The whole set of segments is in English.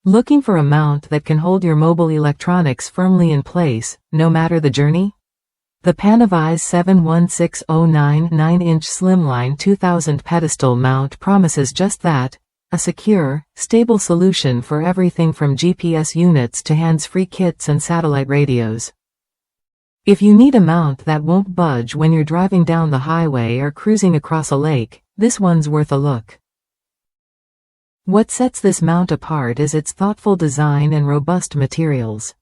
Looking for a mount that can hold your mobile electronics firmly in place, no matter the journey? The Panavise 71609 9-inch Slimline 2000 pedestal mount promises just that, a secure, stable solution for everything from GPS units to hands-free kits and satellite radios. If you need a mount that won't budge when you're driving down the highway or cruising across a lake, this one's worth a look. What sets this mount apart is its thoughtful design and robust materials.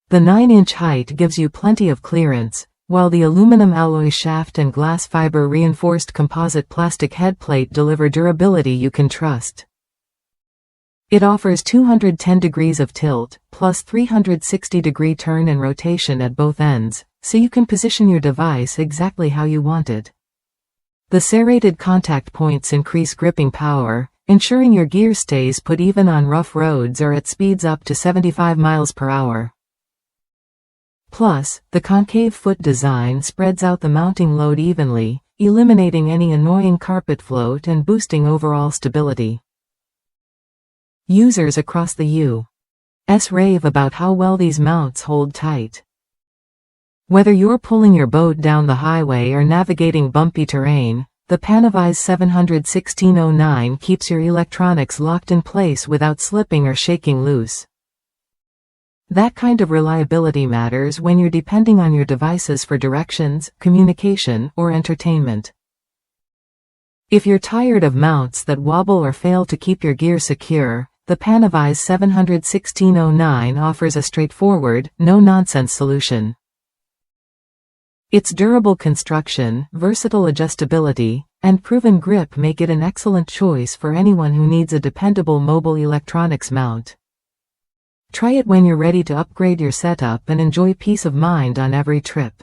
The 9-inch height gives you plenty of clearance, while the aluminum alloy shaft and glass fiber reinforced composite plastic headplate deliver durability you can trust. It offers 210 degrees of tilt, plus 360-degree turn and rotation at both ends, so you can position your device exactly how you want it. The serrated contact points increase gripping power, ensuring your gear stays put even on rough roads or at speeds up to 75 miles per hour. Plus, the concave foot design spreads out the mounting load evenly, eliminating any annoying carpet float and boosting overall stability. Users across the U.S. rave about how well these mounts hold tight. Whether you're pulling your boat down the highway or navigating bumpy terrain, the Panavise 71609 keeps your electronics locked in place without slipping or shaking loose. That kind of reliability matters when you're depending on your devices for directions, communication, or entertainment. If you're tired of mounts that wobble or fail to keep your gear secure, the Panavise 71609 offers a straightforward, no-nonsense solution. Its durable construction, versatile adjustability, and proven grip make it an excellent choice for anyone who needs a dependable mobile electronics mount. Try it when you're ready to upgrade your setup and enjoy peace of mind on every trip.